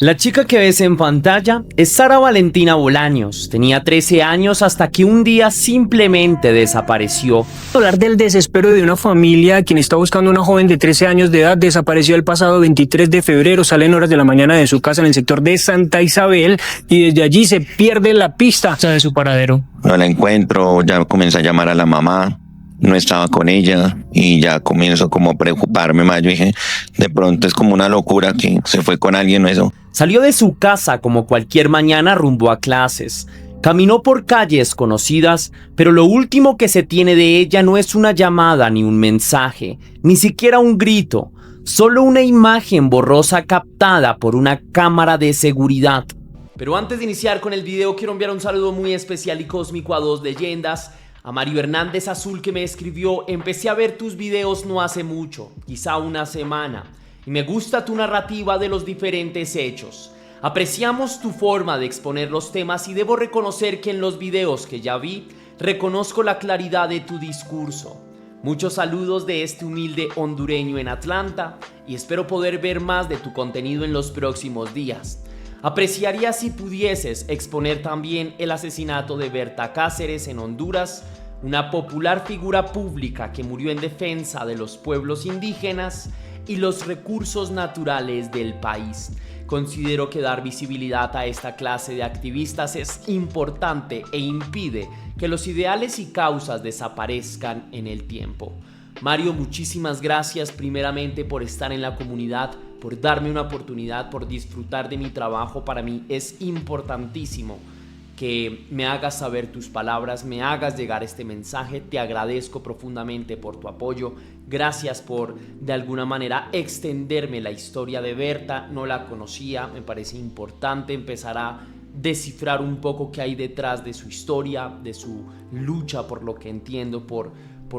La chica que ves en pantalla es Sara Valentina Bolaños. Tenía 13 años hasta que un día simplemente desapareció. Hablar del desespero de una familia quien está buscando a una joven de 13 años de edad. Desapareció el pasado 23 de febrero, sale en horas de la mañana de su casa en el sector de Santa Isabel y desde allí se pierde la pista de su paradero. No la encuentro, ya comencé a llamar a la mamá. No estaba con ella y ya comienzo como a preocuparme más. Yo dije, de pronto es como una locura que se fue con alguien o eso. Salió de su casa como cualquier mañana rumbo a clases. Caminó por calles conocidas, pero lo último que se tiene de ella no es una llamada ni un mensaje, ni siquiera un grito, solo una imagen borrosa captada por una cámara de seguridad. Pero antes de iniciar con el video, quiero enviar un saludo muy especial y cósmico a dos leyendas. A Mario Hernández Azul, que me escribió: empecé a ver tus videos no hace mucho, quizá una semana, y me gusta tu narrativa de los diferentes hechos. Apreciamos tu forma de exponer los temas y debo reconocer que en los videos que ya vi, reconozco la claridad de tu discurso. Muchos saludos de este humilde hondureño en Atlanta y espero poder ver más de tu contenido en los próximos días. Apreciaría si pudieses exponer también el asesinato de Berta Cáceres en Honduras, una popular figura pública que murió en defensa de los pueblos indígenas y los recursos naturales del país. Considero que dar visibilidad a esta clase de activistas es importante e impide que los ideales y causas desaparezcan en el tiempo. Mario, muchísimas gracias primeramente por estar en la comunidad, por darme una oportunidad, por disfrutar de mi trabajo. Para mí es importantísimo que me hagas saber tus palabras, me hagas llegar este mensaje. Te agradezco profundamente por tu apoyo. Gracias por, de alguna manera, extenderme la historia de Berta. No la conocía, me parece importante empezar a descifrar un poco qué hay detrás de su historia, de su lucha, por lo que entiendo, por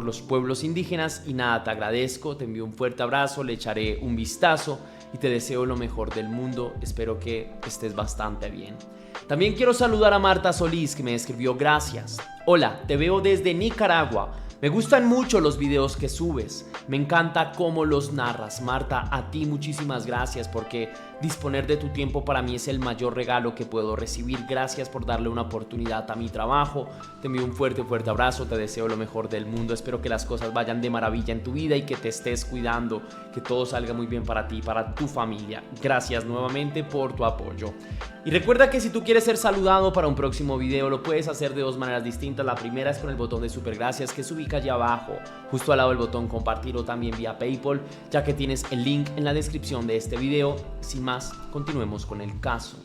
los pueblos indígenas. Y nada, te agradezco, te envío un fuerte abrazo, le echaré un vistazo y te deseo lo mejor del mundo. Espero que estés bastante bien. También quiero saludar a Marta Solís, que me escribió: gracias. Hola, te veo desde Nicaragua. Me gustan mucho los videos que subes. Me encanta cómo los narras. Marta, a ti muchísimas gracias, porque disponer de tu tiempo para mí es el mayor regalo que puedo recibir. Gracias por darle una oportunidad a mi trabajo. Te envío un fuerte abrazo. Te deseo lo mejor del mundo. Espero que las cosas vayan de maravilla en tu vida y que te estés cuidando, que todo salga muy bien para ti y para tu familia. Gracias nuevamente por tu apoyo. Y recuerda que si tú quieres ser saludado para un próximo video, lo puedes hacer de dos maneras distintas. La primera es con el botón de super gracias, que se ubica allá abajo, justo al lado del botón compartir, o también vía PayPal, ya que tienes el link en la descripción de este video. Sin más, continuemos con el caso.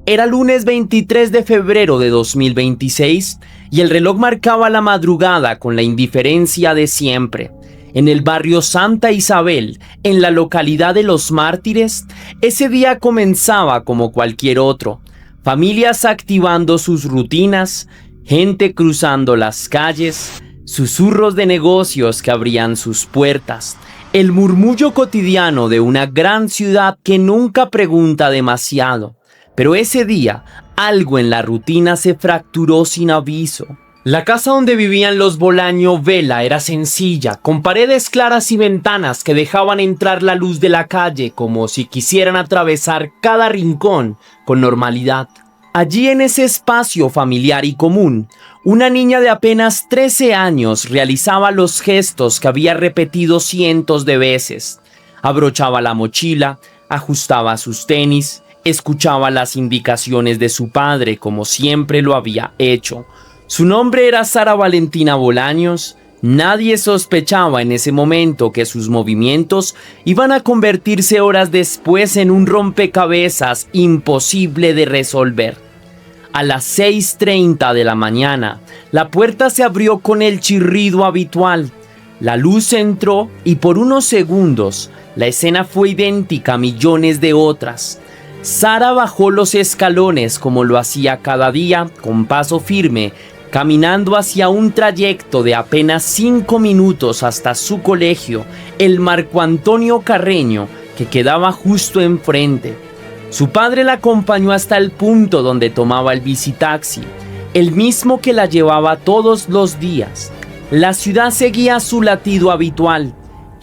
Era lunes 23 de febrero de 2026 y el reloj marcaba la madrugada con la indiferencia de siempre. En el barrio Santa Isabel, en la localidad de Los Mártires, ese día comenzaba como cualquier otro. Familias activando sus rutinas, gente cruzando las calles, susurros de negocios que abrían sus puertas, el murmullo cotidiano de una gran ciudad que nunca pregunta demasiado. Pero ese día, algo en la rutina se fracturó sin aviso. La casa donde vivían los Bolaño Vela era sencilla, con paredes claras y ventanas que dejaban entrar la luz de la calle como si quisieran atravesar cada rincón con normalidad. Allí, en ese espacio familiar y común, una niña de apenas 13 años realizaba los gestos que había repetido cientos de veces. Abrochaba la mochila, ajustaba sus tenis, escuchaba las indicaciones de su padre como siempre lo había hecho. Su nombre era Sara Valentina Bolaños. Nadie sospechaba en ese momento que sus movimientos iban a convertirse horas después en un rompecabezas imposible de resolver. A las 6:30 de la mañana, la puerta se abrió con el chirrido habitual. La luz entró y por unos segundos la escena fue idéntica a millones de otras. Sara bajó los escalones como lo hacía cada día, con paso firme, caminando hacia un trayecto de apenas 5 minutos hasta su colegio, el Marco Antonio Carreño, que quedaba justo enfrente. Su padre la acompañó hasta el punto donde tomaba el bicitaxi, el mismo que la llevaba todos los días. La ciudad seguía su latido habitual.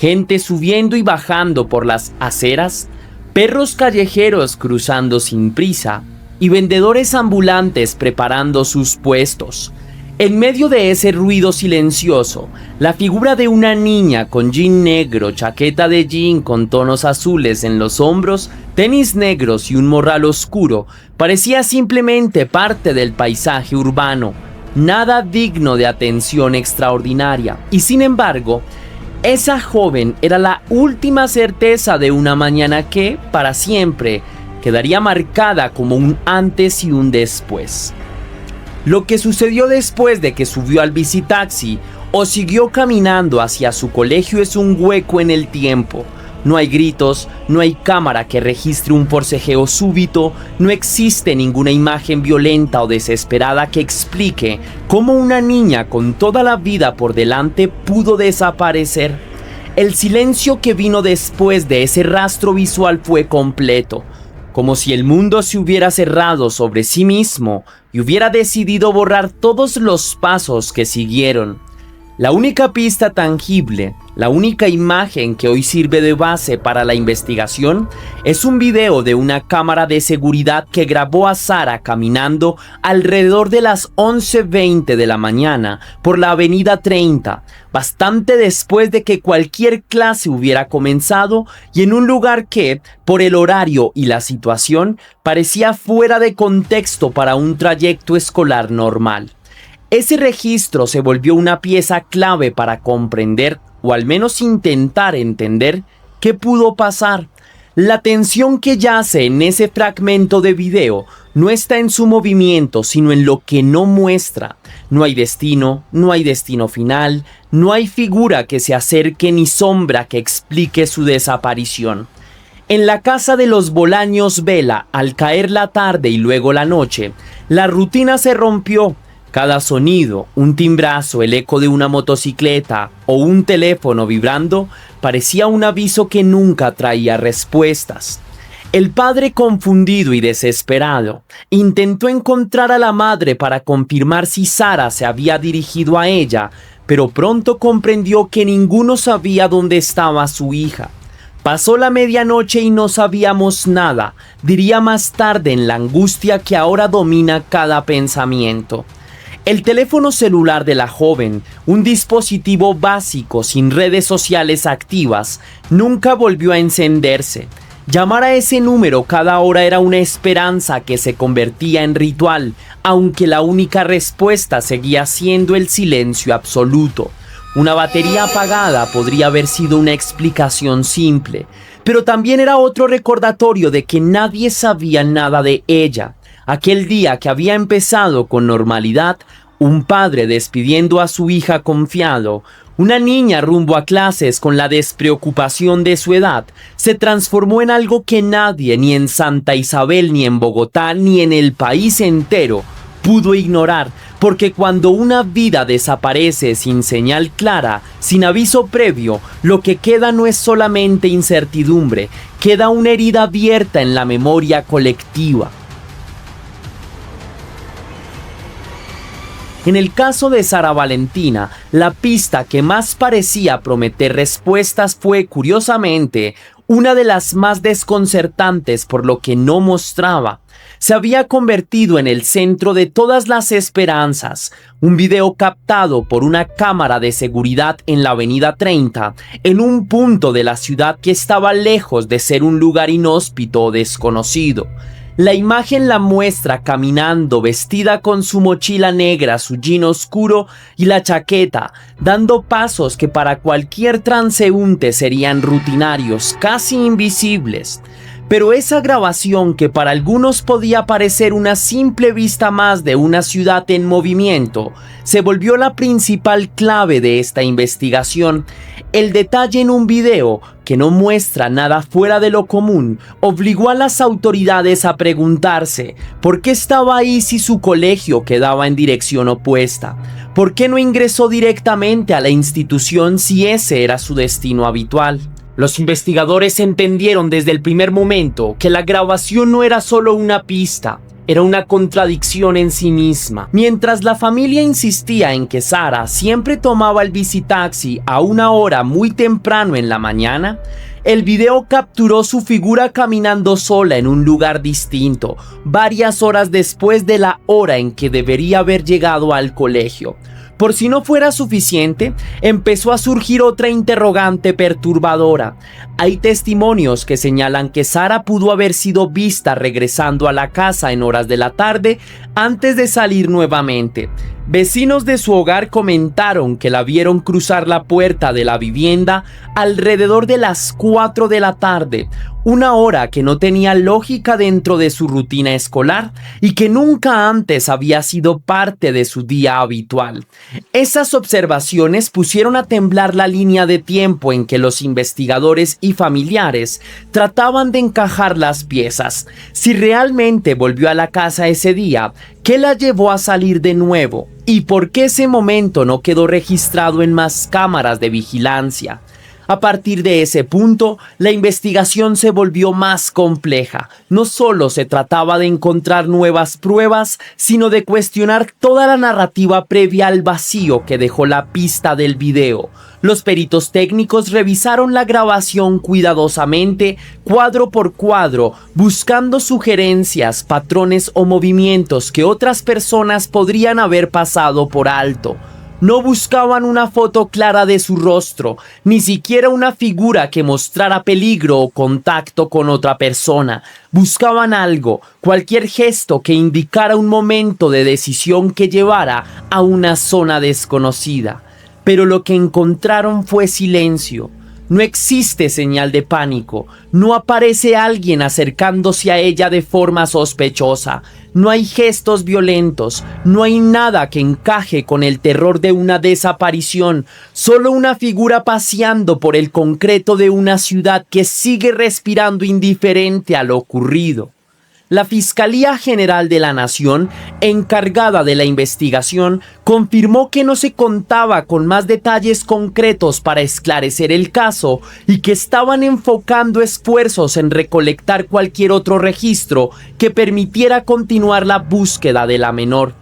gente subiendo y bajando por las aceras, perros callejeros cruzando sin prisa y vendedores ambulantes preparando sus puestos. En medio de ese ruido silencioso, la figura de una niña con jean negro, chaqueta de jean con tonos azules en los hombros, tenis negros y un morral oscuro parecía simplemente parte del paisaje urbano, nada digno de atención extraordinaria. Y sin embargo, esa joven era la última certeza de una mañana que, para siempre, quedaría marcada como un antes y un después. Lo que sucedió después de que subió al bicitaxi o siguió caminando hacia su colegio es un hueco en el tiempo. No hay gritos, no hay cámara que registre un forcejeo súbito, no existe ninguna imagen violenta o desesperada que explique cómo una niña con toda la vida por delante pudo desaparecer. El silencio que vino después de ese rastro visual fue completo, como si el mundo se hubiera cerrado sobre sí mismo y hubiera decidido borrar todos los pasos que siguieron. La única pista tangible, la única imagen que hoy sirve de base para la investigación, es un video de una cámara de seguridad que grabó a Sara caminando alrededor de las 11:20 de la mañana por la avenida 30, bastante después de que cualquier clase hubiera comenzado y en un lugar que, por el horario y la situación, parecía fuera de contexto para un trayecto escolar normal. Ese registro se volvió una pieza clave para comprender, o al menos intentar entender, qué pudo pasar. La tensión que yace en ese fragmento de video no está en su movimiento, sino en lo que no muestra. No hay destino final, no hay figura que se acerque ni sombra que explique su desaparición. En la casa de los Bolaños Vela, al caer la tarde y luego la noche, la rutina se rompió. Cada sonido, un timbrazo, el eco de una motocicleta o un teléfono vibrando parecía un aviso que nunca traía respuestas. El padre, confundido y desesperado, intentó encontrar a la madre para confirmar si Sara se había dirigido a ella, pero pronto comprendió que ninguno sabía dónde estaba su hija. Pasó la medianoche y no sabíamos nada, diría más tarde en la angustia que ahora domina cada pensamiento. El teléfono celular de la joven, un dispositivo básico sin redes sociales activas, nunca volvió a encenderse. Llamar a ese número cada hora era una esperanza que se convertía en ritual, aunque la única respuesta seguía siendo el silencio absoluto. Una batería apagada podría haber sido una explicación simple, pero también era otro recordatorio de que nadie sabía nada de ella. Aquel día que había empezado con normalidad, un padre despidiendo a su hija confiado, una niña rumbo a clases con la despreocupación de su edad, se transformó en algo que nadie, ni en Santa Isabel, ni en Bogotá, ni en el país entero, pudo ignorar, porque cuando una vida desaparece sin señal clara, sin aviso previo, lo que queda no es solamente incertidumbre, queda una herida abierta en la memoria colectiva. En el caso de Sara Valentina, la pista que más parecía prometer respuestas fue, curiosamente, una de las más desconcertantes por lo que no mostraba. Se había convertido en el centro de todas las esperanzas. Un video captado por una cámara de seguridad en la avenida 30, en un punto de la ciudad que estaba lejos de ser un lugar inhóspito o desconocido. La imagen la muestra caminando vestida con su mochila negra, su jean oscuro y la chaqueta, dando pasos que para cualquier transeúnte serían rutinarios, casi invisibles. Pero esa grabación, que para algunos podía parecer una simple vista más de una ciudad en movimiento, se volvió la principal clave de esta investigación. El detalle en un video, que no muestra nada fuera de lo común, obligó a las autoridades a preguntarse por qué estaba ahí si su colegio quedaba en dirección opuesta. ¿Por qué no ingresó directamente a la institución si ese era su destino habitual? Los investigadores entendieron desde el primer momento que la grabación no era solo una pista, Era una contradicción en sí misma. Mientras la familia insistía en que Sara siempre tomaba el visitaxi a una hora muy temprano en la mañana, el video capturó su figura caminando sola en un lugar distinto, varias horas después de la hora en que debería haber llegado al colegio. Por si no fuera suficiente, empezó a surgir otra interrogante perturbadora. Hay testimonios que señalan que Sara pudo haber sido vista regresando a la casa en horas de la tarde antes de salir nuevamente. Vecinos de su hogar comentaron que la vieron cruzar la puerta de la vivienda alrededor de las 4 de la tarde, una hora que no tenía lógica dentro de su rutina escolar y que nunca antes había sido parte de su día habitual. Esas observaciones pusieron a temblar la línea de tiempo en que los investigadores y familiares trataban de encajar las piezas. Si realmente volvió a la casa ese día, ¿qué la llevó a salir de nuevo? ¿Y por qué ese momento no quedó registrado en más cámaras de vigilancia? A partir de ese punto, la investigación se volvió más compleja. No solo se trataba de encontrar nuevas pruebas, sino de cuestionar toda la narrativa previa al vacío que dejó la pista del video. Los peritos técnicos revisaron la grabación cuidadosamente, cuadro por cuadro, buscando sugerencias, patrones o movimientos que otras personas podrían haber pasado por alto. No buscaban una foto clara de su rostro, ni siquiera una figura que mostrara peligro o contacto con otra persona. Buscaban algo, cualquier gesto que indicara un momento de decisión que llevara a una zona desconocida. Pero lo que encontraron fue silencio. No existe señal de pánico, no aparece alguien acercándose a ella de forma sospechosa, no hay gestos violentos, no hay nada que encaje con el terror de una desaparición, solo una figura paseando por el concreto de una ciudad que sigue respirando indiferente a lo ocurrido. La Fiscalía General de la Nación, encargada de la investigación, confirmó que no se contaba con más detalles concretos para esclarecer el caso y que estaban enfocando esfuerzos en recolectar cualquier otro registro que permitiera continuar la búsqueda de la menor.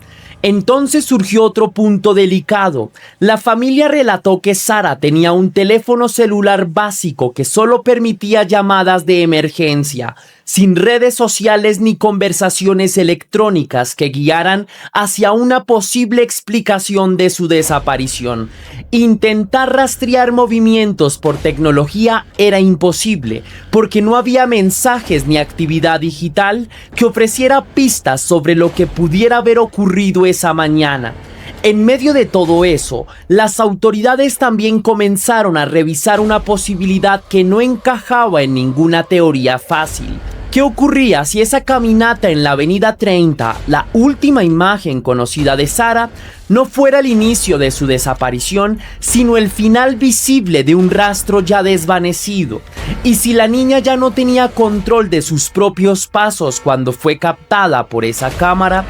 Entonces surgió otro punto delicado. La familia relató que Sara tenía un teléfono celular básico que solo permitía llamadas de emergencia, sin redes sociales ni conversaciones electrónicas que guiaran hacia una posible explicación de su desaparición. Intentar rastrear movimientos por tecnología era imposible, porque no había mensajes ni actividad digital que ofreciera pistas sobre lo que pudiera haber ocurrido esa mañana. En medio de todo eso, las autoridades también comenzaron a revisar una posibilidad que no encajaba en ninguna teoría fácil. ¿Qué ocurría si esa caminata en la avenida 30, la última imagen conocida de Sara, no fuera el inicio de su desaparición, sino el final visible de un rastro ya desvanecido? Y si la niña ya no tenía control de sus propios pasos cuando fue captada por esa cámara,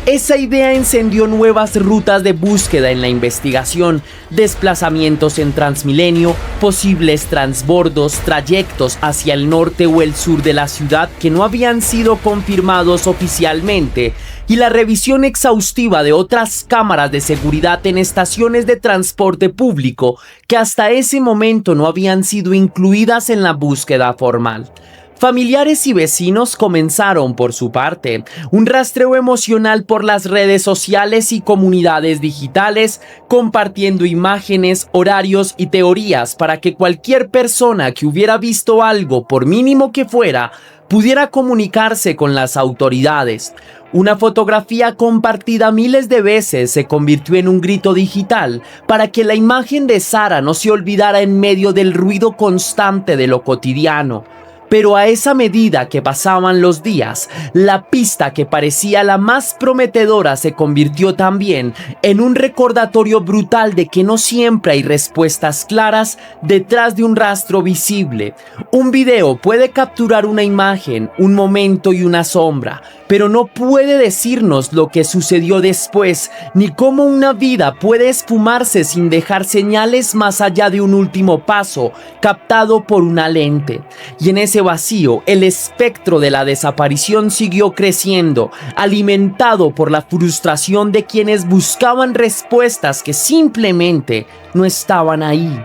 esa idea encendió nuevas rutas de búsqueda en la investigación, desplazamientos en Transmilenio, posibles transbordos, trayectos hacia el norte o el sur de la ciudad que no habían sido confirmados oficialmente, y la revisión exhaustiva de otras cámaras de seguridad en estaciones de transporte público que hasta ese momento no habían sido incluidas en la búsqueda formal. Familiares y vecinos comenzaron, por su parte, un rastreo emocional por las redes sociales y comunidades digitales, compartiendo imágenes, horarios y teorías para que cualquier persona que hubiera visto algo, por mínimo que fuera, pudiera comunicarse con las autoridades. Una fotografía compartida miles de veces se convirtió en un grito digital para que la imagen de Sara no se olvidara en medio del ruido constante de lo cotidiano. Pero a esa medida que pasaban los días, la pista que parecía la más prometedora se convirtió también en un recordatorio brutal de que no siempre hay respuestas claras detrás de un rastro visible. Un video puede capturar una imagen, un momento y una sombra, pero no puede decirnos lo que sucedió después, ni cómo una vida puede esfumarse sin dejar señales más allá de un último paso captado por una lente. Y en ese ese vacío, el espectro de la desaparición siguió creciendo, alimentado por la frustración de quienes buscaban respuestas que simplemente no estaban ahí.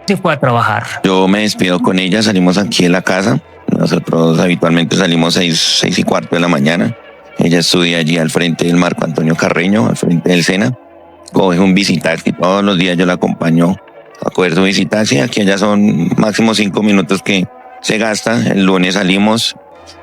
Se fue a trabajar. Yo me despido con ella, salimos aquí de la casa. Nosotros habitualmente salimos 6:15 de la mañana. Ella estudia allí al frente del Marco Antonio Carreño, al frente del SENA. Coge un visitaxi, todos los días yo la acompaño a coger su visitaxi. Aquí ya son máximo 5 minutos que se gasta. El lunes salimos,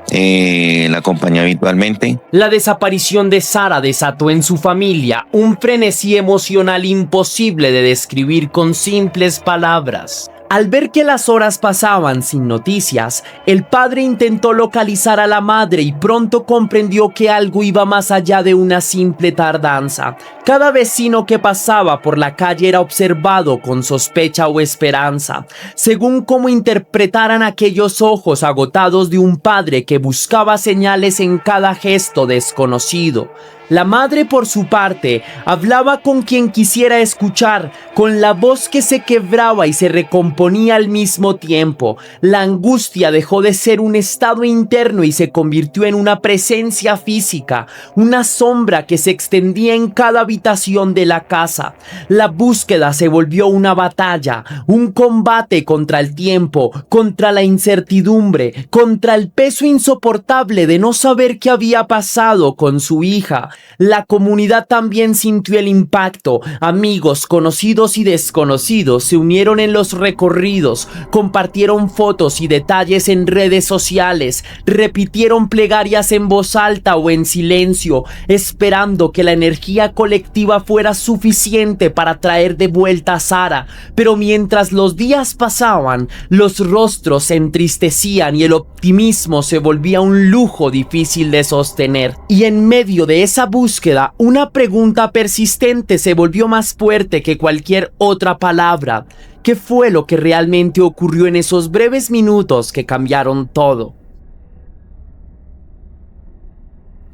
la acompañé habitualmente. La desaparición de Sara desató en su familia un frenesí emocional imposible de describir con simples palabras. Al ver que las horas pasaban sin noticias, el padre intentó localizar a la madre y pronto comprendió que algo iba más allá de una simple tardanza. Cada vecino que pasaba por la calle era observado con sospecha o esperanza, según cómo interpretaran aquellos ojos agotados de un padre que buscaba señales en cada gesto desconocido. La madre, por su parte, hablaba con quien quisiera escuchar, con la voz que se quebraba y se recomponía al mismo tiempo. La angustia dejó de ser un estado interno y se convirtió en una presencia física, una sombra que se extendía en cada habitación de la casa. La búsqueda se volvió una batalla, un combate contra el tiempo, contra la incertidumbre, contra el peso insoportable de no saber qué había pasado con su hija. La comunidad también sintió el impacto. Amigos, conocidos y desconocidos se unieron en los recorridos, compartieron fotos y detalles en redes sociales, repitieron plegarias en voz alta o en silencio, esperando que la energía colectiva fuera suficiente para traer de vuelta a Sara. Pero mientras los días pasaban, los rostros se entristecían y el optimismo se volvía un lujo difícil de sostener. Y en medio de esa búsqueda, una pregunta persistente se volvió más fuerte que cualquier otra palabra. ¿Qué fue lo que realmente ocurrió en esos breves minutos que cambiaron todo?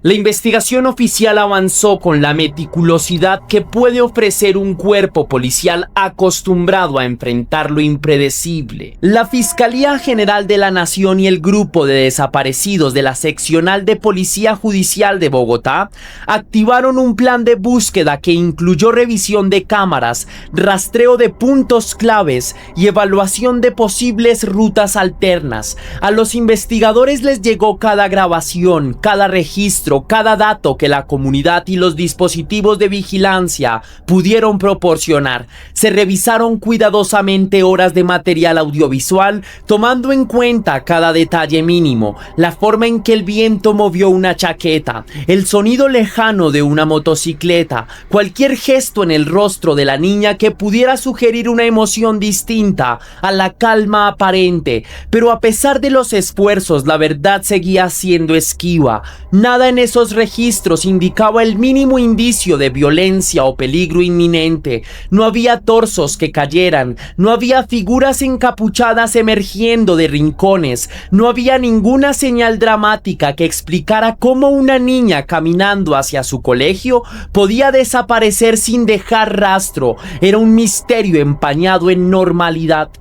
La investigación oficial avanzó con la meticulosidad que puede ofrecer un cuerpo policial acostumbrado a enfrentar lo impredecible. La Fiscalía General de la Nación y el Grupo de Desaparecidos de la Seccional de Policía Judicial de Bogotá activaron un plan de búsqueda que incluyó revisión de cámaras, rastreo de puntos claves y evaluación de posibles rutas alternas. A los investigadores les llegó cada grabación, cada registro, cada dato que la comunidad y los dispositivos de vigilancia pudieron proporcionar. Se revisaron cuidadosamente horas de material audiovisual, tomando en cuenta cada detalle mínimo, la forma en que el viento movió una chaqueta, el sonido lejano de una motocicleta, cualquier gesto en el rostro de la niña que pudiera sugerir una emoción distinta a la calma aparente. Pero a pesar de los esfuerzos, la verdad seguía siendo esquiva. Nada en esos registros indicaba el mínimo indicio de violencia o peligro inminente. No había torsos que cayeran, no había figuras encapuchadas emergiendo de rincones, no había ninguna señal dramática que explicara cómo una niña caminando hacia su colegio podía desaparecer sin dejar rastro. Era un misterio empañado en normalidad.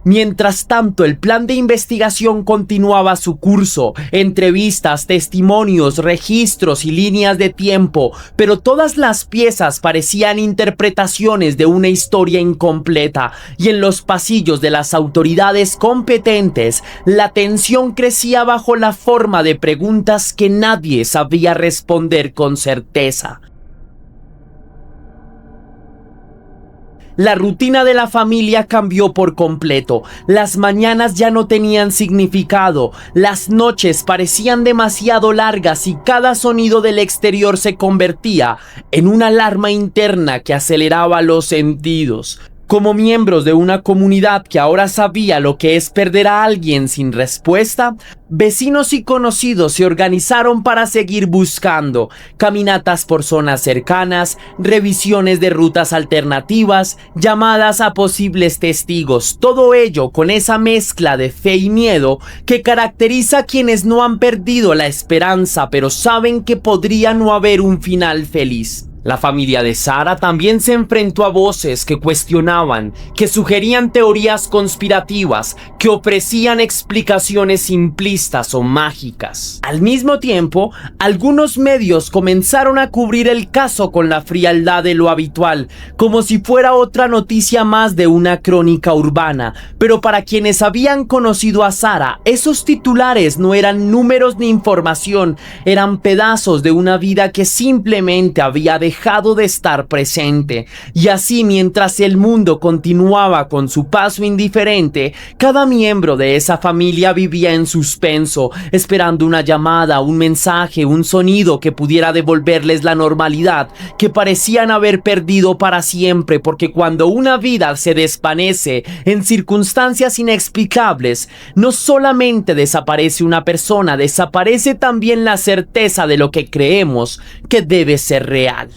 Mientras tanto, el plan de investigación continuaba su curso, entrevistas, testimonios, registros y líneas de tiempo, pero todas las piezas parecían interpretaciones de una historia incompleta, y en los pasillos de las autoridades competentes, la tensión crecía bajo la forma de preguntas que nadie sabía responder con certeza. La rutina de la familia cambió por completo. Las mañanas ya no tenían significado, las noches parecían demasiado largas y cada sonido del exterior se convertía en una alarma interna que aceleraba los sentidos. Como miembros de una comunidad que ahora sabía lo que es perder a alguien sin respuesta, vecinos y conocidos se organizaron para seguir buscando. Caminatas por zonas cercanas, revisiones de rutas alternativas, llamadas a posibles testigos, todo ello con esa mezcla de fe y miedo que caracteriza a quienes no han perdido la esperanza pero saben que podría no haber un final feliz. La familia de Sara también se enfrentó a voces que cuestionaban, que sugerían teorías conspirativas, que ofrecían explicaciones simplistas o mágicas. Al mismo tiempo, algunos medios comenzaron a cubrir el caso con la frialdad de lo habitual, como si fuera otra noticia más de una crónica urbana. Pero para quienes habían conocido a Sara, esos titulares no eran números ni información, eran pedazos de una vida que simplemente había dejado de estar presente. Y así, mientras el mundo continuaba con su paso indiferente, cada miembro de esa familia vivía en suspenso, esperando una llamada, un mensaje, un sonido que pudiera devolverles la normalidad que parecían haber perdido para siempre, porque cuando una vida se desvanece en circunstancias inexplicables, no solamente desaparece una persona, desaparece también la certeza de lo que creemos que debe ser real.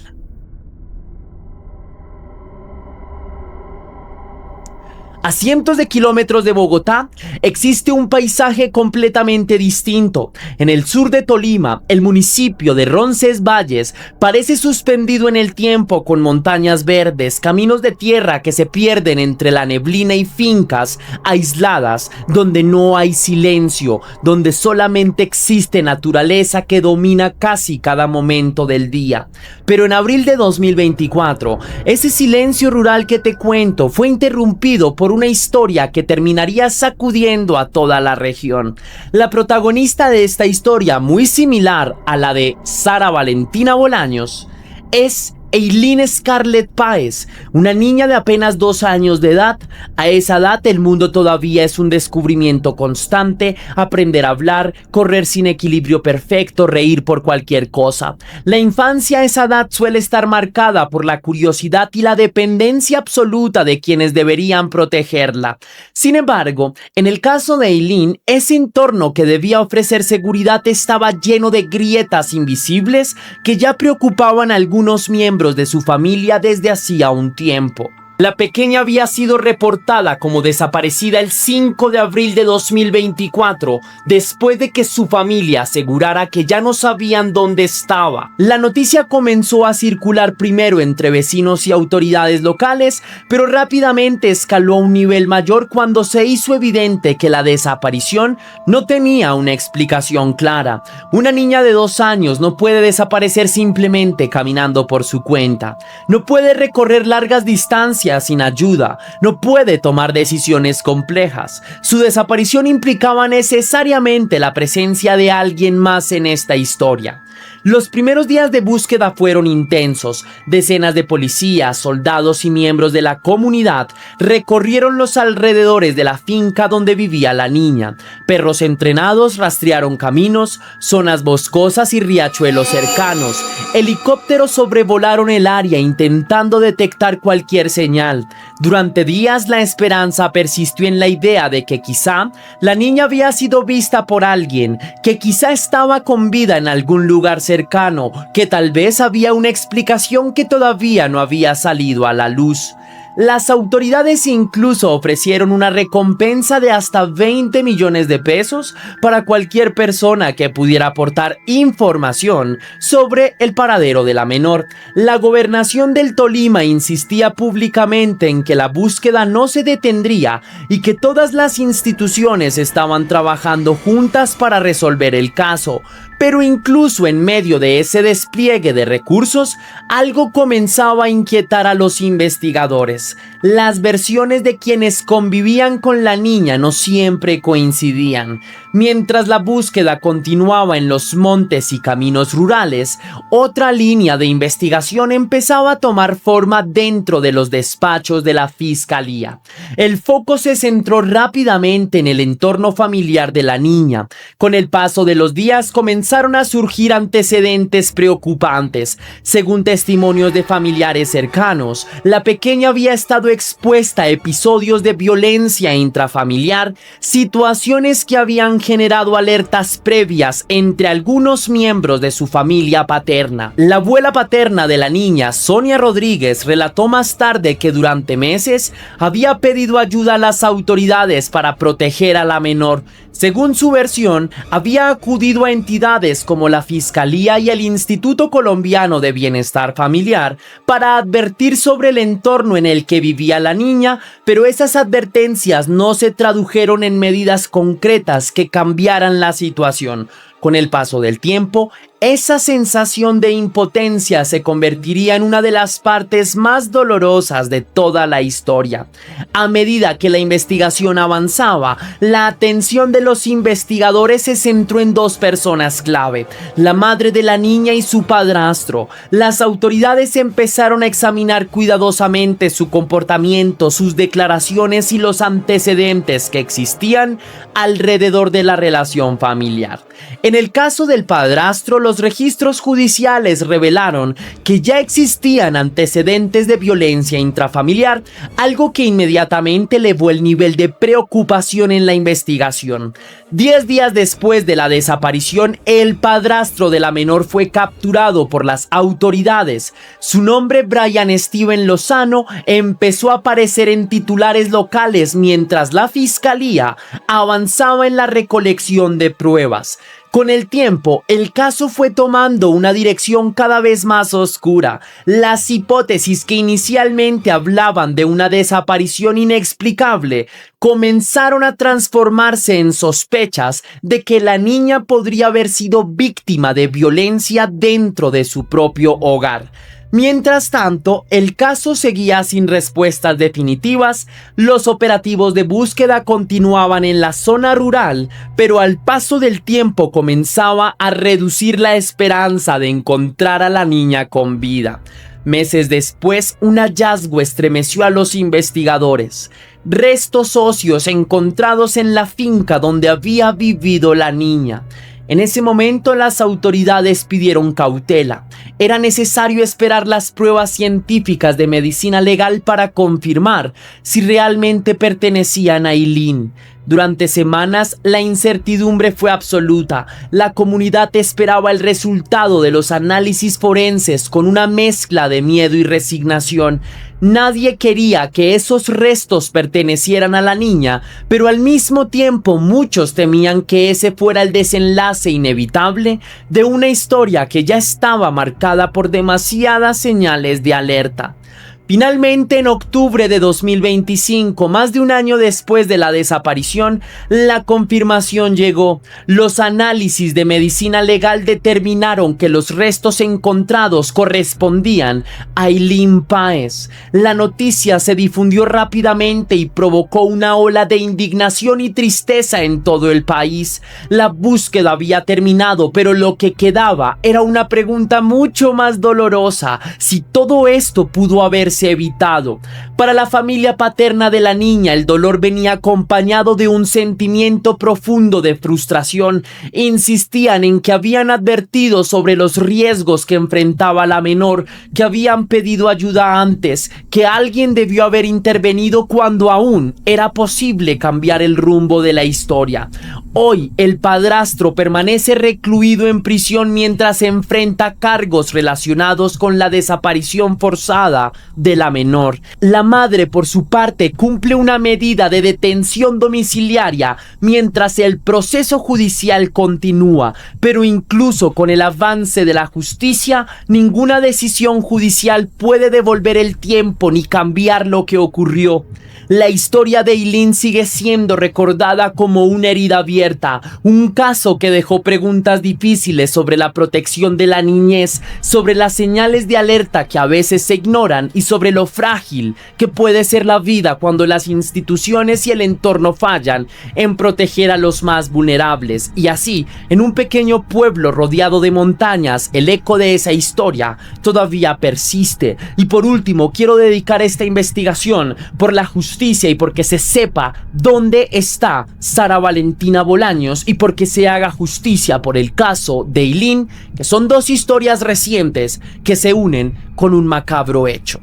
A cientos de kilómetros de Bogotá existe un paisaje completamente distinto. En el sur de Tolima, el municipio de Roncesvalles parece suspendido en el tiempo, con montañas verdes, caminos de tierra que se pierden entre la neblina y fincas aisladas donde no hay silencio, donde solamente existe naturaleza que domina casi cada momento del día. Pero en abril de 2024, ese silencio rural que te cuento fue interrumpido por una historia que terminaría sacudiendo a toda la región. La protagonista de esta historia, muy similar a la de Sara Valentina Bolaños, es Eileen Scarlett Páez, una niña de apenas 2 años de edad. A esa edad el mundo todavía es un descubrimiento constante, aprender a hablar, correr sin equilibrio perfecto, reír por cualquier cosa. La infancia a esa edad suele estar marcada por la curiosidad y la dependencia absoluta de quienes deberían protegerla. Sin embargo, en el caso de Eileen, ese entorno que debía ofrecer seguridad estaba lleno de grietas invisibles que ya preocupaban a algunos miembros de su familia desde hacía un tiempo. La pequeña había sido reportada como desaparecida el 5 de abril de 2024, después de que su familia asegurara que ya no sabían dónde estaba. La noticia comenzó a circular primero entre vecinos y autoridades locales, pero rápidamente escaló a un nivel mayor cuando se hizo evidente que la desaparición no tenía una explicación clara. Una niña de 2 años no puede desaparecer simplemente caminando por su cuenta. No puede recorrer largas distancias sin ayuda, no puede tomar decisiones complejas. Su desaparición implicaba necesariamente la presencia de alguien más en esta historia. Los primeros días de búsqueda fueron intensos. Decenas de policías, soldados y miembros de la comunidad recorrieron los alrededores de la finca donde vivía la niña. Perros entrenados rastrearon caminos, zonas boscosas y riachuelos cercanos. Helicópteros sobrevolaron el área intentando detectar cualquier señal. Durante días la esperanza persistió en la idea de que quizá la niña había sido vista por alguien, que quizá estaba con vida en algún lugar cercano, que tal vez había una explicación que todavía no había salido a la luz. Las autoridades incluso ofrecieron una recompensa de hasta 20 millones de pesos para cualquier persona que pudiera aportar información sobre el paradero de la menor. La gobernación del Tolima insistía públicamente en que la búsqueda no se detendría y que todas las instituciones estaban trabajando juntas para resolver el caso. Pero incluso en medio de ese despliegue de recursos, algo comenzaba a inquietar a los investigadores. Las versiones de quienes convivían con la niña no siempre coincidían. Mientras la búsqueda continuaba en los montes y caminos rurales, otra línea de investigación empezaba a tomar forma dentro de los despachos de la fiscalía. El foco se centró rápidamente en el entorno familiar de la niña. Con el paso de los días comenzaron a surgir antecedentes preocupantes. Según testimonios de familiares cercanos, la pequeña había estado expuesta a episodios de violencia intrafamiliar, situaciones que habían generado alertas previas entre algunos miembros de su familia paterna. La abuela paterna de la niña, Sonia Rodríguez, relató más tarde que durante meses había pedido ayuda a las autoridades para proteger a la menor. Según su versión, había acudido a entidades como la Fiscalía y el Instituto Colombiano de Bienestar Familiar para advertir sobre el entorno en el que vivía la niña, pero esas advertencias no se tradujeron en medidas concretas que cambiaran la situación. Con el paso del tiempo, esa sensación de impotencia se convertiría en una de las partes más dolorosas de toda la historia. A medida que la investigación avanzaba, la atención de los investigadores se centró en dos personas clave: la madre de la niña y su padrastro. Las autoridades empezaron a examinar cuidadosamente su comportamiento, sus declaraciones y los antecedentes que existían alrededor de la relación familiar. En el caso del padrastro, los registros judiciales revelaron que ya existían antecedentes de violencia intrafamiliar, algo que inmediatamente elevó el nivel de preocupación en la investigación. 10 días después de la desaparición, el padrastro de la menor fue capturado por las autoridades. Su nombre, Brian Steven Lozano, empezó a aparecer en titulares locales mientras la fiscalía avanzaba en la recolección de pruebas. Con el tiempo, el caso fue tomando una dirección cada vez más oscura. Las hipótesis que inicialmente hablaban de una desaparición inexplicable comenzaron a transformarse en sospechas de que la niña podría haber sido víctima de violencia dentro de su propio hogar. Mientras tanto, el caso seguía sin respuestas definitivas. Los operativos de búsqueda continuaban en la zona rural, pero al paso del tiempo comenzaba a reducir la esperanza de encontrar a la niña con vida. Meses después, un hallazgo estremeció a los investigadores: restos óseos encontrados en la finca donde había vivido la niña. En ese momento, las autoridades pidieron cautela. Era necesario esperar las pruebas científicas de medicina legal para confirmar si realmente pertenecían a Eileen. Durante semanas, la incertidumbre fue absoluta. La comunidad esperaba el resultado de los análisis forenses con una mezcla de miedo y resignación. Nadie quería que esos restos pertenecieran a la niña, pero al mismo tiempo muchos temían que ese fuera el desenlace inevitable de una historia que ya estaba marcada por demasiadas señales de alerta. Finalmente, en octubre de 2025, más de un año después de la desaparición, la confirmación llegó. Los análisis de medicina legal determinaron que los restos encontrados correspondían a Eileen Páez. La noticia se difundió rápidamente y provocó una ola de indignación y tristeza en todo el país. La búsqueda había terminado, pero lo que quedaba era una pregunta mucho más dolorosa: si todo esto pudo haberse evitado. Para la familia paterna de la niña, el dolor venía acompañado de un sentimiento profundo de frustración. Insistían en que habían advertido sobre los riesgos que enfrentaba la menor, que habían pedido ayuda antes, que alguien debió haber intervenido cuando aún era posible cambiar el rumbo de la historia. Hoy, el padrastro permanece recluido en prisión mientras enfrenta cargos relacionados con la desaparición forzada de la menor. La madre, por su parte, cumple una medida de detención domiciliaria mientras el proceso judicial continúa, pero incluso con el avance de la justicia, ninguna decisión judicial puede devolver el tiempo ni cambiar lo que ocurrió. La historia de Eileen sigue siendo recordada como una herida abierta, un caso que dejó preguntas difíciles sobre la protección de la niñez, sobre las señales de alerta que a veces se ignoran y sobre lo frágil que puede ser la vida cuando las instituciones y el entorno fallan en proteger a los más vulnerables. Y así, en un pequeño pueblo rodeado de montañas, el eco de esa historia todavía persiste. Y por último, quiero dedicar esta investigación por la justicia y porque se sepa dónde está Sara Valentina Bolaños y porque se haga justicia por el caso de Eileen, que son dos historias recientes que se unen con un macabro hecho.